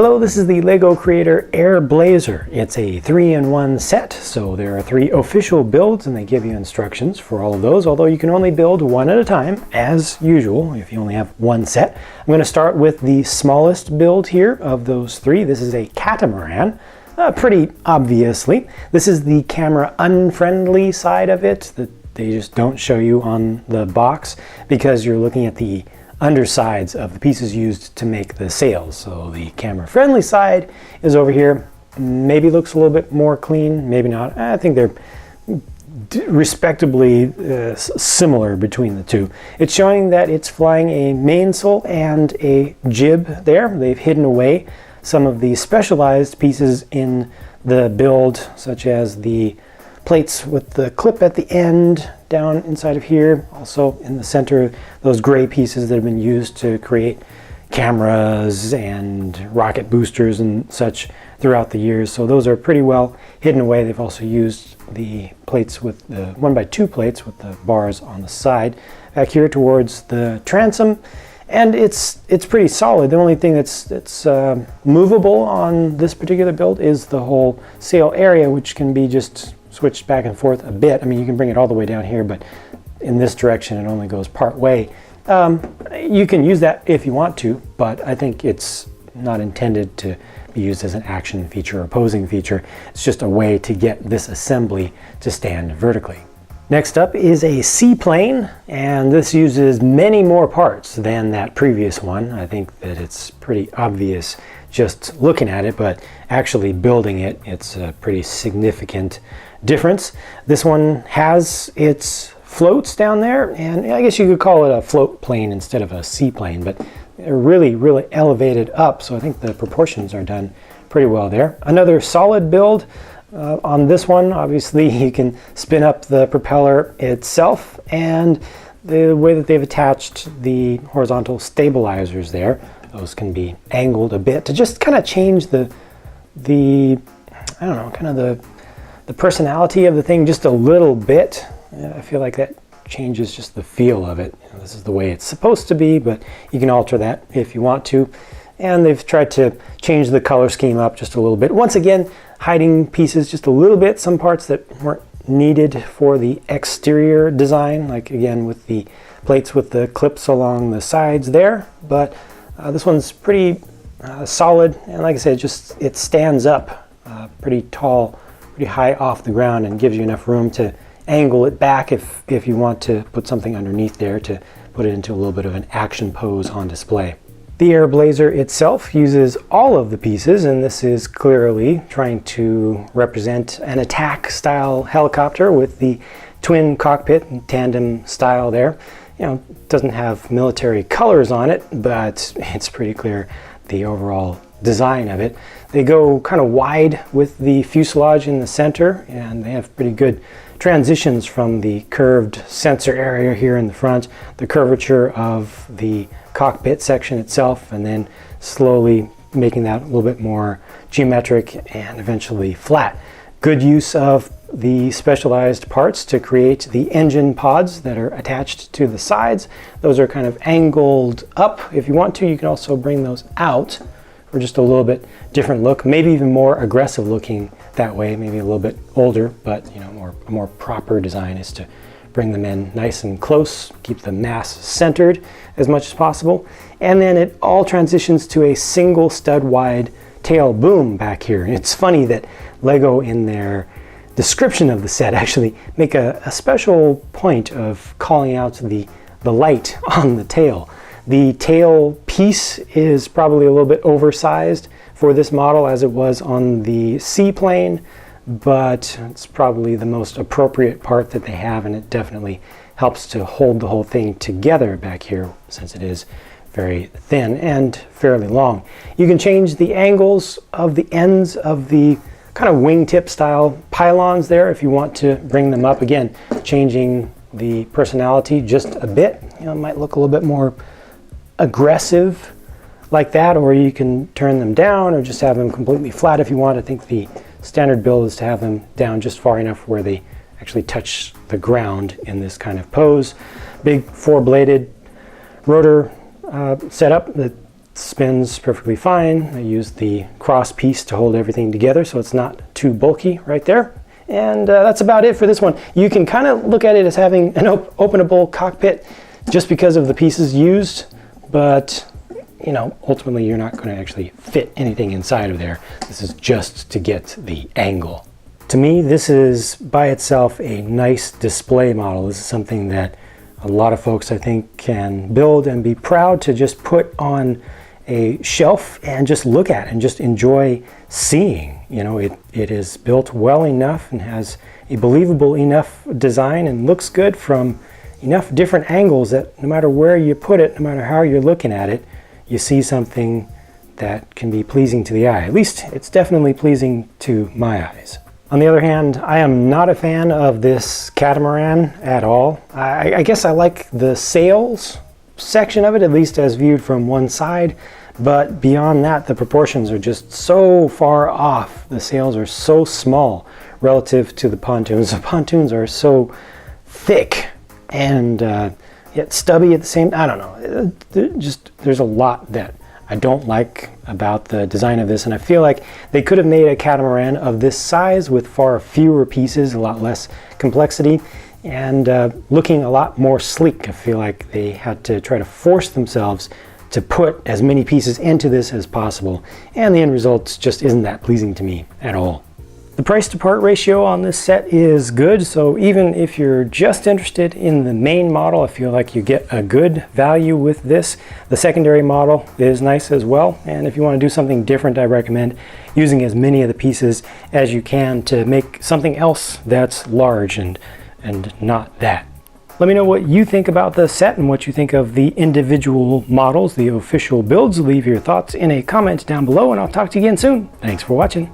Hello, this is the LEGO Creator Air Blazer. It's a 3-in-1 set, so there are 3 official builds and they give you instructions for all of those, although you can only build one at a time, as usual, if you only have one set. I'm going to start with the smallest build here of those 3. This is a catamaran. Pretty obviously. This is the camera unfriendly side of it that they just don't show you on the box because you're looking at the undersides of the pieces used to make the sails. So the camera friendly side is over here. Maybe looks a little bit more clean, maybe not. I think they're respectably similar between the two. It's showing that it's flying a mainsail and a jib there. They've hidden away some of the specialized pieces in the build, such as the plates with the clip at the end down inside of here, also in the center, those gray pieces that have been used to create cameras and rocket boosters and such throughout the years. So those are pretty well hidden away. They've also used the plates with the 1x2 plates with the bars on the side back here towards the transom, and it's pretty solid. The only thing that's movable on this particular build is the whole sail area, which can be just switched back and forth a bit. I mean, you can bring it all the way down here, but in this direction it only goes part way. You can use that if you want to, but I think it's not intended to be used as an action feature or posing feature. It's just a way to get this assembly to stand vertically. Next up is a seaplane, and this uses many more parts than that previous one. I think that it's pretty obvious just looking at it, but actually building it, it's a pretty significant difference. This one has its floats down there, and I guess you could call it a float plane instead of a seaplane, but they're really elevated up, so I think the proportions are done pretty well there. Another solid build. On this one, obviously, you can spin up the propeller itself, and the way that they've attached the horizontal stabilizers there, those can be angled a bit to just kind of change the I don't know, kind of the personality of the thing just a little bit. I feel like that changes just the feel of it. You know, this is the way it's supposed to be, but you can alter that if you want to. And they've tried to change the color scheme up just a little bit. Once again, hiding pieces just a little bit, some parts that weren't needed for the exterior design, like again with the plates with the clips along the sides there. But this one's pretty solid, and like I said, just it stands up pretty tall, pretty high off the ground, and gives you enough room to angle it back if you want to put something underneath there to put it into a little bit of an action pose on display. The Air Blazer itself uses all of the pieces, and this is clearly trying to represent an attack style helicopter with the twin cockpit and tandem style there. You know, it doesn't have military colors on it, but it's pretty clear the overall design of it. They go kind of wide with the fuselage in the center, and they have pretty good transitions from the curved sensor area here in the front, the curvature of the cockpit section itself, and then slowly making that a little bit more geometric and eventually flat. Good use of the specialized parts to create the engine pods that are attached to the sides. Those are kind of angled up. If you want to, you can also bring those out for just a little bit different look, maybe even more aggressive looking that way, maybe a little bit older, but you know, a more proper design is to bring them in nice and close, keep the mass centered as much as possible, and then it all transitions to a single stud wide tail boom back here. And it's funny that LEGO in their description of the set actually make a special point of calling out the light on the tail. The tail piece is probably a little bit oversized for this model as it was on the seaplane, but it's probably the most appropriate part that they have, and it definitely helps to hold the whole thing together back here since it is very thin and fairly long. You can change the angles of the ends of the kind of wingtip style pylons there if you want to bring them up. Again, changing the personality just a bit. You know, it might look a little bit more aggressive like that, or you can turn them down or just have them completely flat if you want. I think the standard build is to have them down just far enough where they actually touch the ground in this kind of pose. Big 4-bladed rotor setup that spins perfectly fine. I used the cross piece to hold everything together so it's not too bulky right there. And that's about it for this one. You can kind of look at it as having an openable cockpit just because of the pieces used, but you know, ultimately you're not going to actually fit anything inside of there. This is just to get the angle. To me, this is by itself a nice display model. This is something that a lot of folks, I think, can build and be proud to just put on a shelf and just look at and just enjoy seeing. You know, it is built well enough and has a believable enough design and looks good from enough different angles that no matter where you put it, no matter how you're looking at it, you see something that can be pleasing to the eye. At least it's definitely pleasing to my eyes. On the other hand, I am not a fan of this catamaran at all. I guess I like the sails section of it, at least as viewed from one side, but beyond that, the proportions are just so far off. The sails are so small relative to the pontoons. The pontoons are so thick and yet stubby at the same. I don't know. There's a lot that I don't like about the design of this, and I feel like they could have made a catamaran of this size with far fewer pieces, a lot less complexity, and looking a lot more sleek. I feel like they had to try to force themselves to put as many pieces into this as possible, and the end result just isn't that pleasing to me at all. The price to part ratio on this set is good, so even if you're just interested in the main model, I feel like you get a good value with this. The secondary model is nice as well, and if you want to do something different, I recommend using as many of the pieces as you can to make something else that's large and not that. Let me know what you think about the set and what you think of the individual models, the official builds. Leave your thoughts in a comment down below, and I'll talk to you again soon. Thanks for watching.